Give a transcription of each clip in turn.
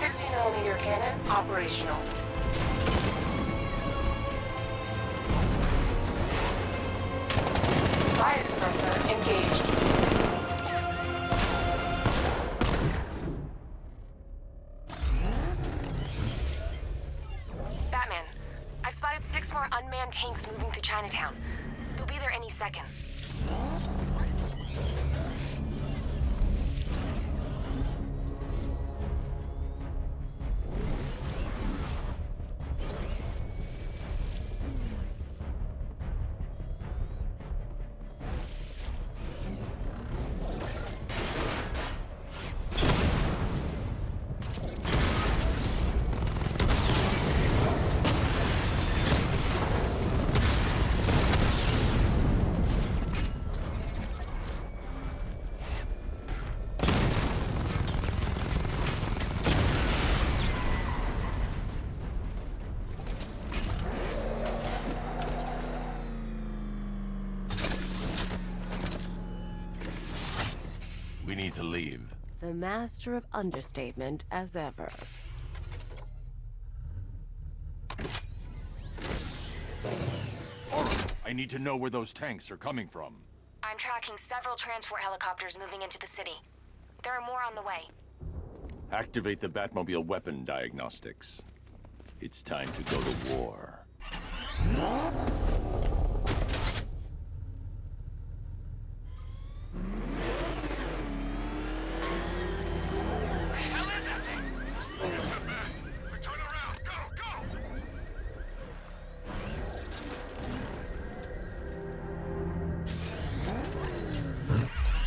60mm cannon operational. Riot suppressor engaged. Batman, I've spotted 6 more unmanned tanks moving through Chinatown. They'll be there any second. We need to leave. The master of understatement as ever. I need to know where those tanks are coming from. I'm tracking several transport helicopters moving into the city. There are more on the way. Activate the Batmobile weapon diagnostics. It's time to go to war.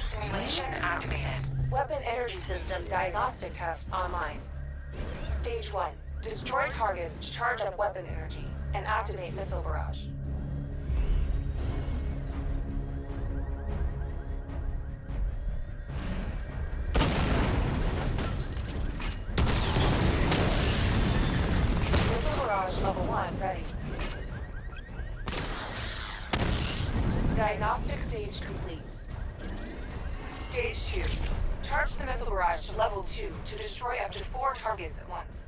Simulation activated. Weapon energy system diagnostic test online. Stage 1. Destroy targets to charge up weapon energy and activate missile barrage. Missile barrage level 1 ready. Diagnostic stage complete. Stage 2. Charge the missile barrage to level 2 to destroy up to 4 targets at once.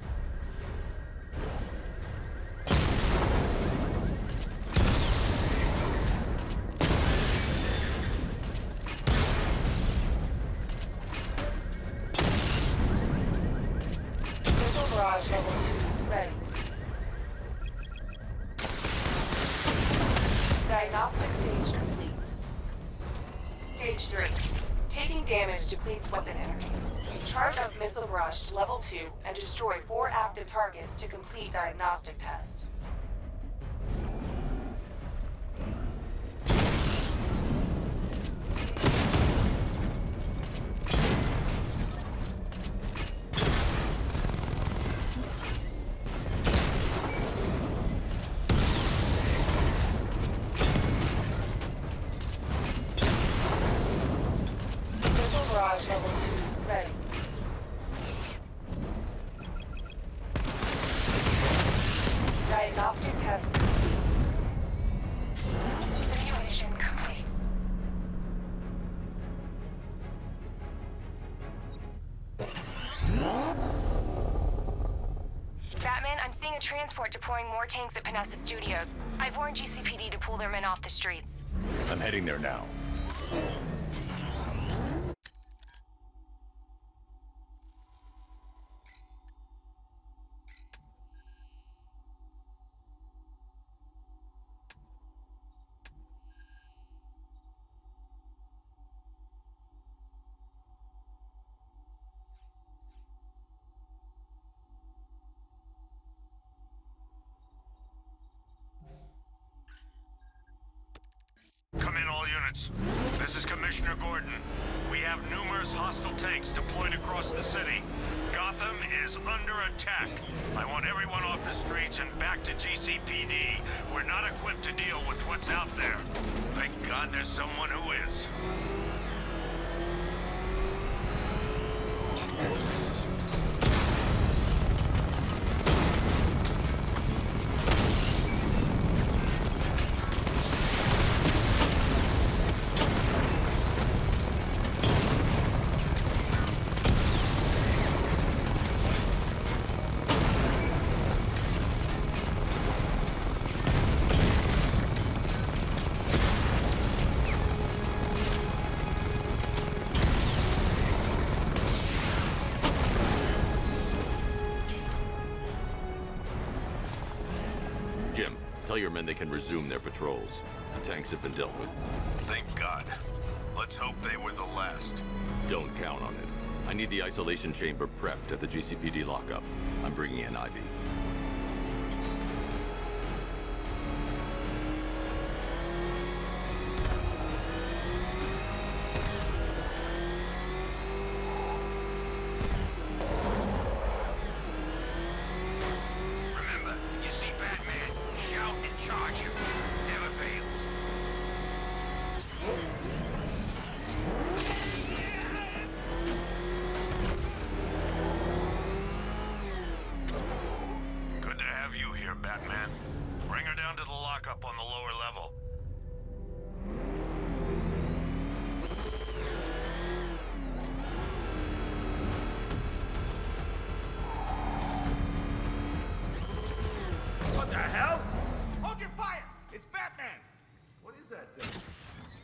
Missile barrage level 2 ready. Diagnostic stage complete. Stage 3. Taking damage depletes weapon energy. Charge up missile barrage to level 2 and destroy 4 active targets to complete diagnostic test. Barrage level 2 ready. Diagnostic test complete. Simulation complete. Batman, I'm seeing a transport deploying more tanks at Panessa Studios. I've warned GCPD to pull their men off the streets. I'm heading there now. Come in, all units. This is Commissioner Gordon. We have numerous hostile tanks deployed across the city. Gotham is under attack. I want everyone off the streets and back to GCPD. We're not equipped to deal with what's out there. Thank God there's someone who is. Tell your men they can resume their patrols. The tanks have been dealt with. Thank God. Let's hope they were the last. Don't count on it. I need the isolation chamber prepped at the GCPD lockup. I'm bringing in Ivy. Remember, you see Batman, shout and charge him. Never fails. Good to have you here, Batman. Bring her down to the lockup on the lower level. What the hell? Hold your fire! It's Batman! What is that thing?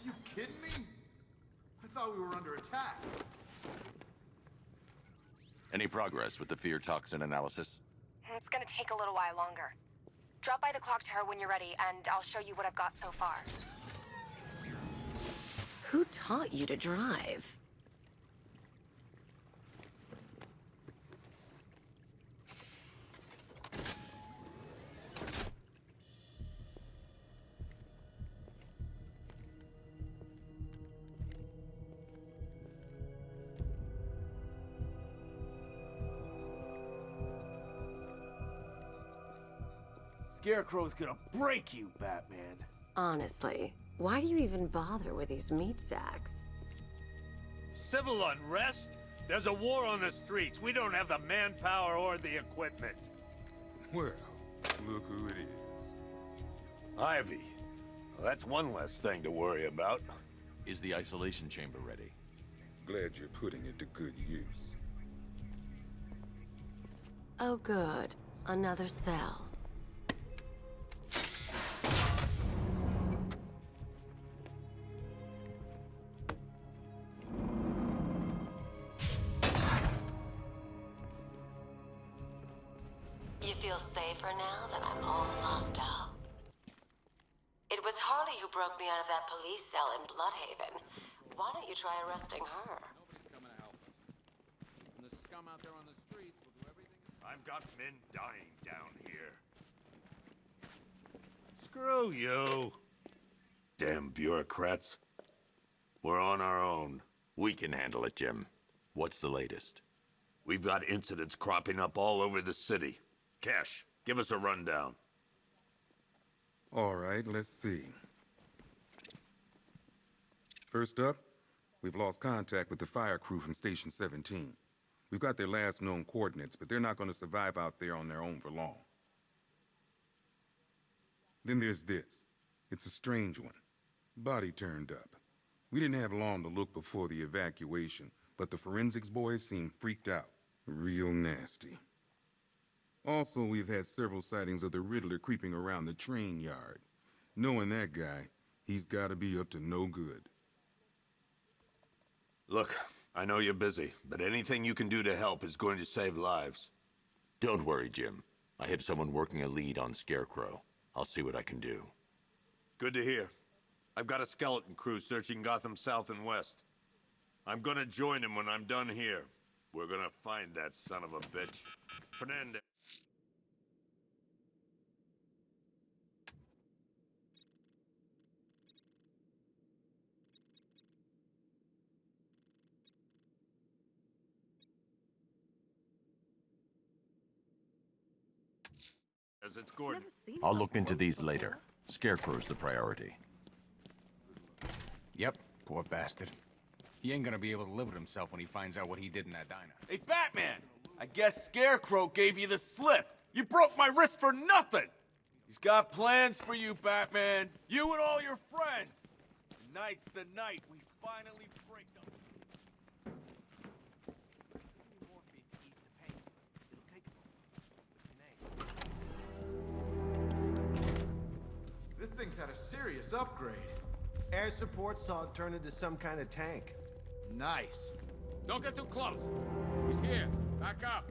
You kidding me? I thought we were under attack. Any progress with the fear toxin analysis? It's gonna take a little while longer. Drop by the clock tower when you're ready, and I'll show you what I've got so far. Who taught you to drive? Scarecrow's gonna break you, Batman. Honestly, why do you even bother with these meat sacks? Civil unrest? There's a war on the streets. We don't have the manpower or the equipment. Well, look who it is. Ivy. Well, that's one less thing to worry about. Is the isolation chamber ready? Glad you're putting it to good use. Oh good, another cell. You feel safer now that I'm all locked up? It was Harley who broke me out of that police cell in Bloodhaven. Why don't you try arresting her? Nobody's coming to help us. And the scum out there on the streets will do everything. I've got men dying down here. Screw you. Damn bureaucrats. We're on our own. We can handle it, Jim. What's the latest? We've got incidents cropping up all over the city. Cash, give us a rundown. All right, let's see. First up, we've lost contact with the fire crew from Station 17. We've got their last known coordinates, but they're not going to survive out there on their own for long. Then there's this. It's a strange one. Body turned up. We didn't have long to look before the evacuation, but the forensics boys seem freaked out. Real nasty. Also, we've had several sightings of the Riddler creeping around the train yard. Knowing that guy, he's gotta be up to no good. Look, I know you're busy, but anything you can do to help is going to save lives. Don't worry, Jim. I have someone working a lead on Scarecrow. I'll see what I can do. Good to hear. I've got a skeleton crew searching Gotham South and West. I'm gonna join him when I'm done here. We're gonna find that son of a bitch. Fernandez. As it's Gordon. I'll look into these later. Scarecrow's the priority. Yep, poor bastard. He ain't gonna be able to live with himself when he finds out what he did in that diner. Hey, Batman! I guess Scarecrow gave you the slip. You broke my wrist for nothing! He's got plans for you, Batman. You and all your friends. Tonight's the night we finally break them. This thing's had a serious upgrade. Air support saw it turn into some kind of tank. Nice. Don't get too close. He's here. Back up.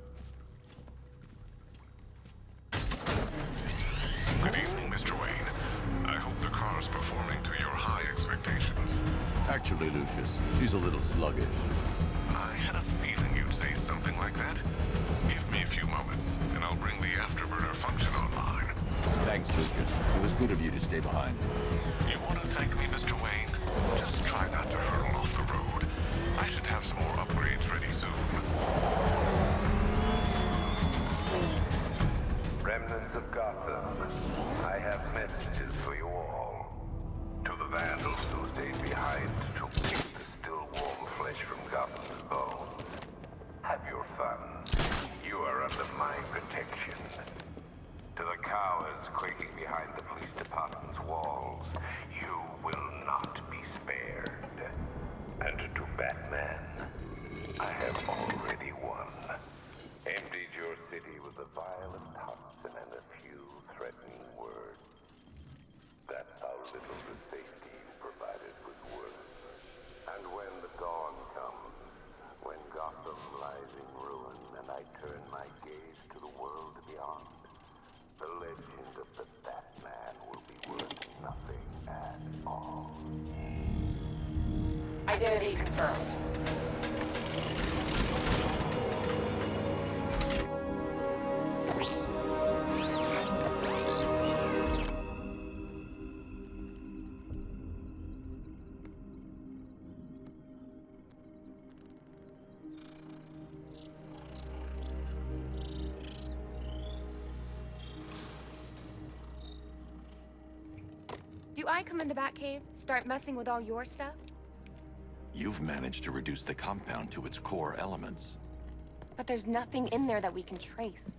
Good evening, Mr. Wayne. Actually, Lucius, she's a little sluggish. I had a feeling you'd say something like that. Give me a few moments, and I'll bring the afterburner function online. Thanks, Lucius. It was good of you to stay behind. You want to thank me, Mr. Wayne? Just try not to hurl off the road. I should have some more upgrades ready soon. Remnants of Gotham, I have messages for you all. To the vandals who stayed behind to pick the still warm flesh from Gotham's bones. Have your fun. You are under my protection. To the cowards quaking behind the police department's walls, you will not be spared. And to Batman, I have already won. Emptied your city with a violent toxin and a few threatening words. That's how little the safety you provided was worth. And when the dawn comes, when Gotham lies in ruin and I turn my gaze to the world beyond, the legend of the Batman will be worth nothing at all. Identity confirmed. Do I come in the Batcave, start messing with all your stuff? You've managed to reduce the compound to its core elements. But there's nothing in there that we can trace.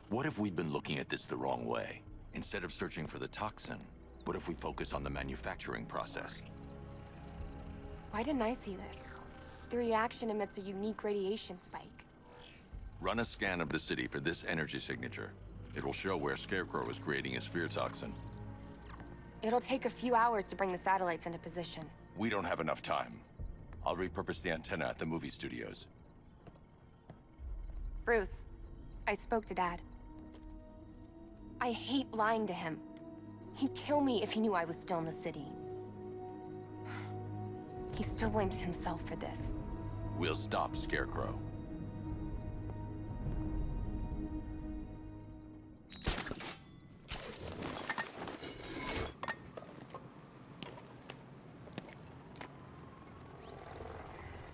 What if we'd been looking at this the wrong way? Instead of searching for the toxin, what if we focus on the manufacturing process? Why didn't I see this? The reaction emits a unique radiation spike. Run a scan of the city for this energy signature. It will show where Scarecrow is creating his fear toxin. It'll take a few hours to bring the satellites into position. We don't have enough time. I'll repurpose the antenna at the movie studios. Bruce, I spoke to Dad. I hate lying to him. He'd kill me if he knew I was still in the city. He still blames himself for this. We'll stop Scarecrow.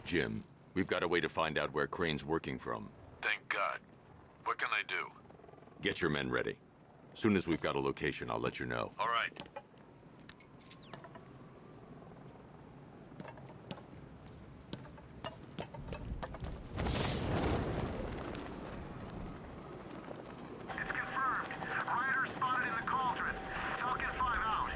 Jim, we've got a way to find out where Crane's working from. Thank God. What can I do? Get your men ready. Soon as we've got a location, I'll let you know. All right. It's confirmed. Rider spotted in the cauldron. Falcon 5 out.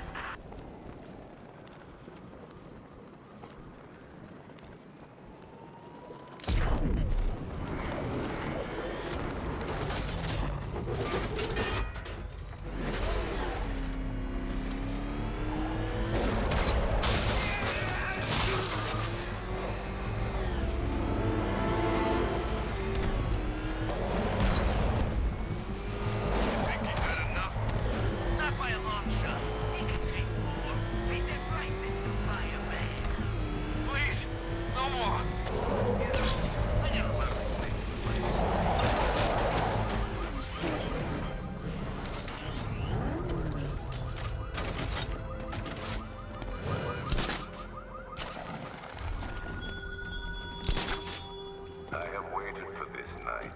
I have waited for this night,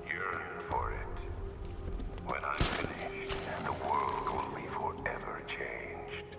yearned for it. When I'm finished, the world will be forever changed.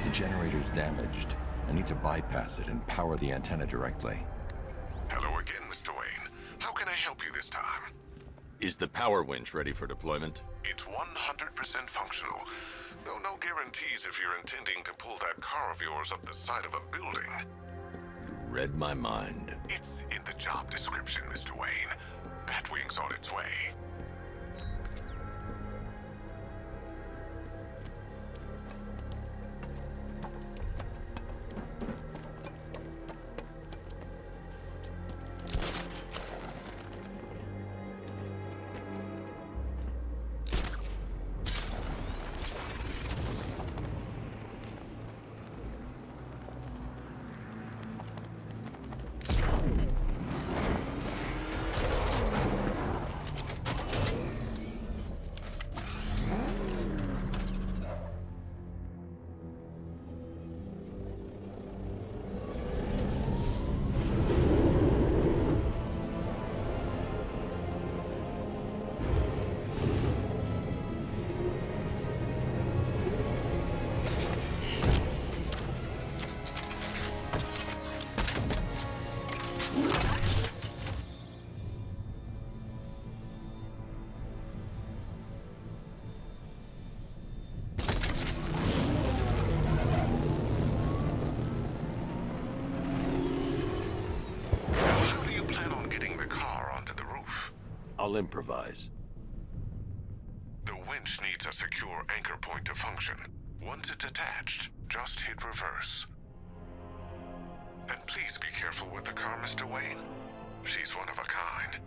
The generator's damaged. I need to bypass it and power the antenna directly. Hello again, Mr. Wayne. How can I help you this time? Is the power winch ready for deployment? It's 100% functional. Though no guarantees if you're intending to pull that car of yours up the side of a building. read my mind. It's in the job description, Mr. Wayne. Batwing's on its way. I'll improvise. The winch needs a secure anchor point to function. Once it's attached, just hit reverse. And please be careful with the car, Mr. Wayne. She's one of a kind.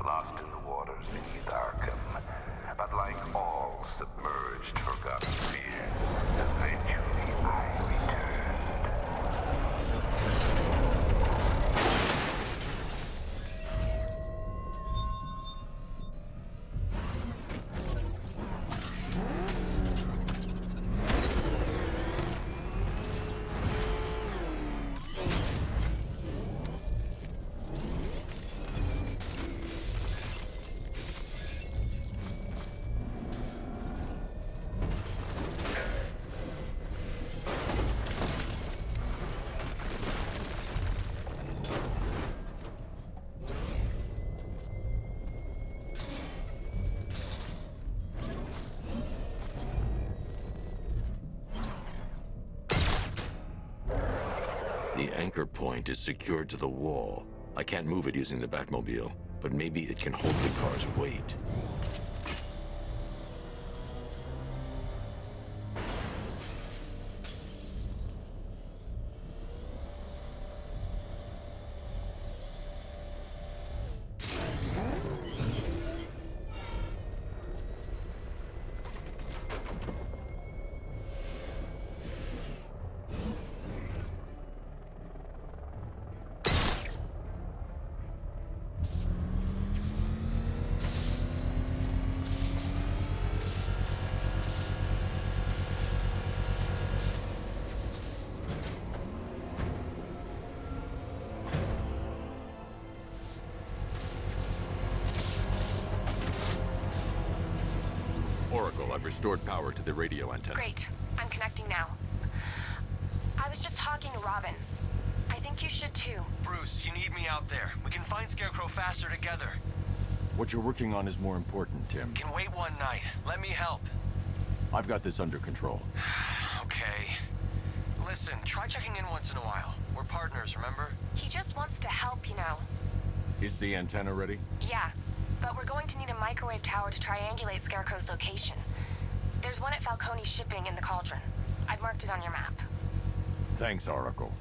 Lost in the waters beneath Arkham, but like all submerged forgotten fear, eventually I returned. The anchor point is secured to the wall. I can't move it using the Batmobile, but maybe it can hold the car's weight. Oracle, I've restored power to the radio antenna. Great. I'm connecting now. I was just talking to Robin. I think you should too. Bruce, you need me out there. We can find Scarecrow faster together. What you're working on is more important, Tim. Can wait one night. Let me help. I've got this under control. Okay. Listen, try checking in once in a while. We're partners, remember? He just wants to help, you know. Is the antenna ready? Yeah, but we're going to need a microwave tower to triangulate Scarecrow's location. There's one at Falcone's shipping in the Cauldron. I've marked it on your map. Thanks, Oracle.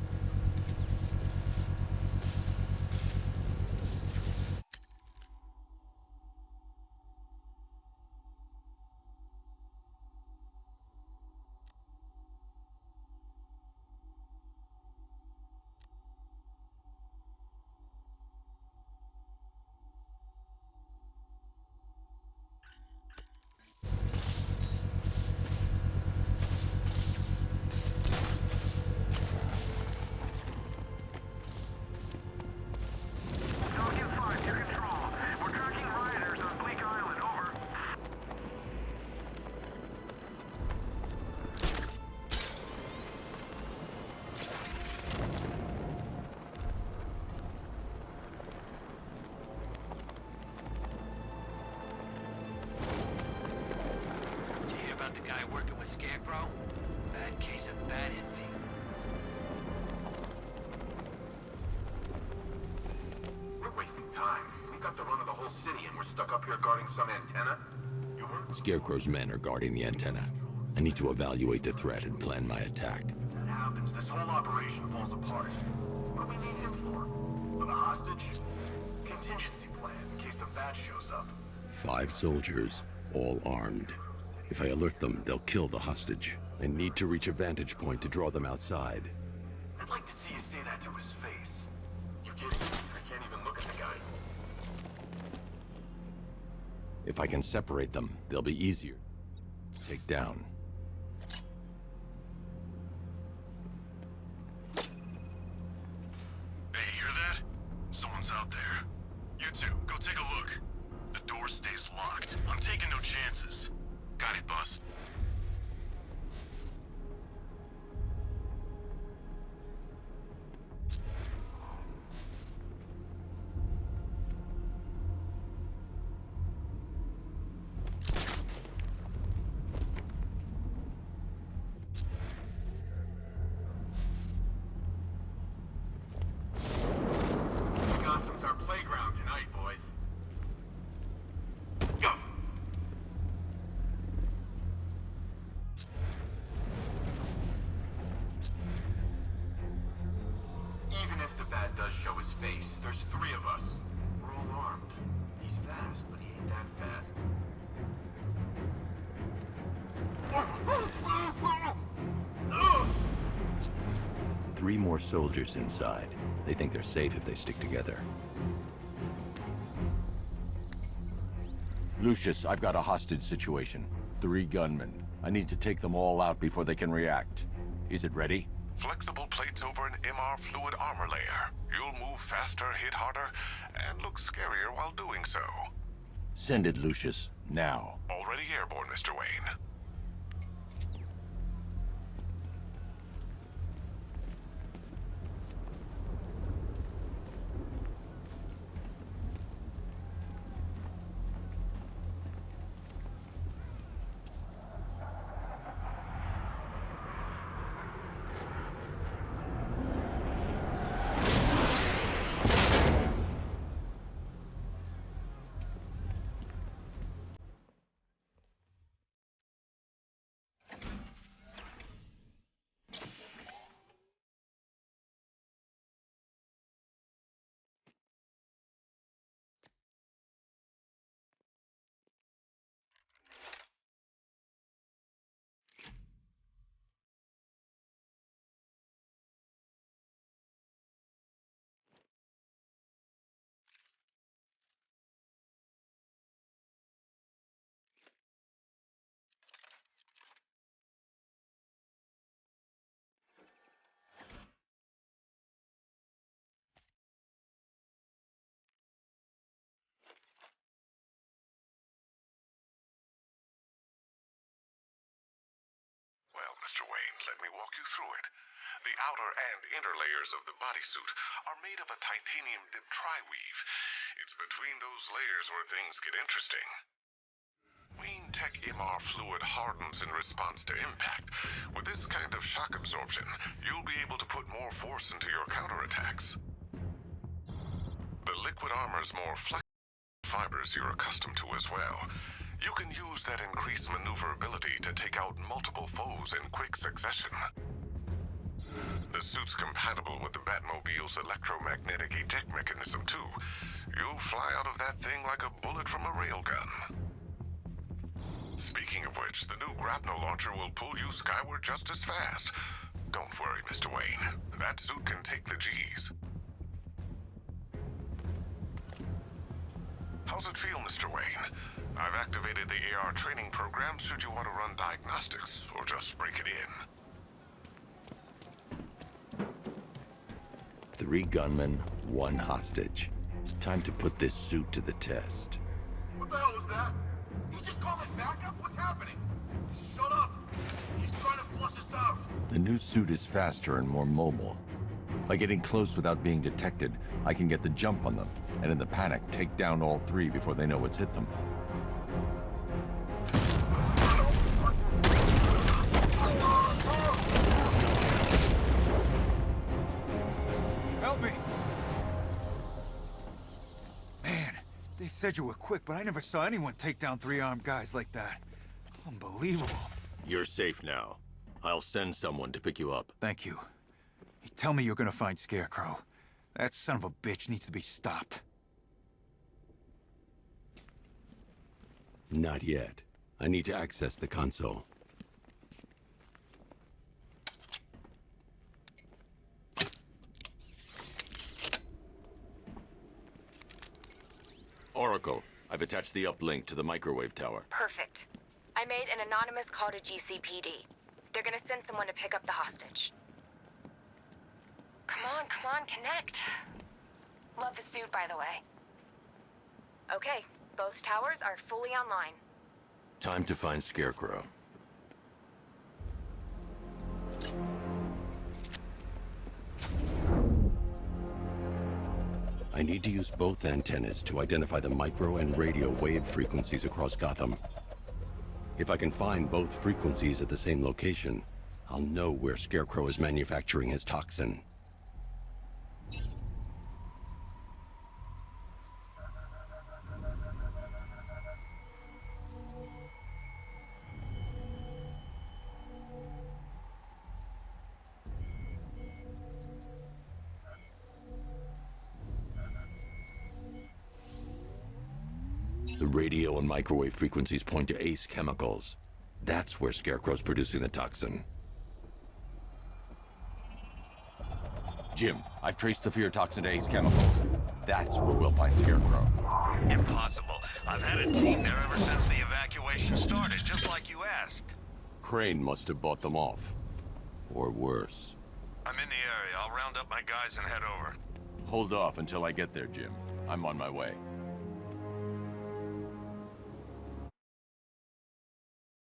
Scarecrow? Bad case of bad envy. We're wasting time. We got the run of the whole city and we're stuck up here guarding some antenna. You heard? Scarecrow's men are guarding the antenna. I need to evaluate the threat and plan my attack. That happens, this whole operation falls apart. What do we need him for? For the hostage? Contingency plan, in case the bat shows up. 5 soldiers, all armed. If I alert them, they'll kill the hostage. I need to reach a vantage point to draw them outside. I'd like to see you say that to his face. You kidding? I can't even look at the guy. If I can separate them, they'll be easier to take down. Hey, you hear that? Someone's out there. You two, go take a look. The door stays locked. I'm taking no chances. Got it, boss. Gotham's our playground tonight, boys. Go! Even if the bat does show his face, there's 3 of us. We're all armed. He's fast, but he ain't that fast. 3 more soldiers inside. They think they're safe if they stick together. Lucius, I've got a hostage situation. 3 gunmen. I need to take them all out before they can react. Is it ready? Flexible plates over an MR fluid armor layer. You'll move faster, hit harder, and look scarier while doing so. Send it, Lucius. Now. Already airborne, Mr. Wayne. Well, Mr. Wayne, let me walk you through it. The outer and inner layers of the bodysuit are made of a titanium-dipped tri-weave. It's between those layers where things get interesting. Wayne Tech MR fluid hardens in response to impact. With this kind of shock absorption, you'll be able to put more force into your counterattacks. The liquid armor's more flexible fibers you're accustomed to as well. You can use that increased maneuverability to take out multiple foes in quick succession. The suit's compatible with the Batmobile's electromagnetic eject mechanism, too. You'll fly out of that thing like a bullet from a railgun. Speaking of which, the new grapnel launcher will pull you skyward just as fast. Don't worry, Mr. Wayne. That suit can take the G's. How's it feel, Mr. Wayne? I've activated the AR training program should you want to run diagnostics, or just break it in. 3 gunmen, 1 hostage. Time to put this suit to the test. What the hell was that? He just called it backup? What's happening? Shut up! He's trying to flush us out! The new suit is faster and more mobile. By getting close without being detected, I can get the jump on them, and in the panic, take down all 3 before they know what's hit them. Help me! Man, they said you were quick, but I never saw anyone take down 3 armed guys like that. Unbelievable. You're safe now. I'll send someone to pick you up. Thank you. You tell me you're gonna find Scarecrow. That son of a bitch needs to be stopped. Not yet. I need to access the console. Oracle, I've attached the uplink to the microwave tower. Perfect. I made an anonymous call to GCPD. They're gonna send someone to pick up the hostage. Come on, connect. Love the suit, by the way. Okay, both towers are fully online. Time to find Scarecrow. I need to use both antennas to identify the micro and radio wave frequencies across Gotham. If I can find both frequencies at the same location, I'll know where Scarecrow is manufacturing his toxin. The radio and microwave frequencies point to Ace Chemicals. That's where Scarecrow's producing the toxin. Jim, I've traced the fear toxin to Ace Chemicals. That's where we'll find Scarecrow. Impossible. I've had a team there ever since the evacuation started, just like you asked. Crane must have bought them off. Or worse. I'm in the area. I'll round up my guys and head over. Hold off until I get there, Jim. I'm on my way.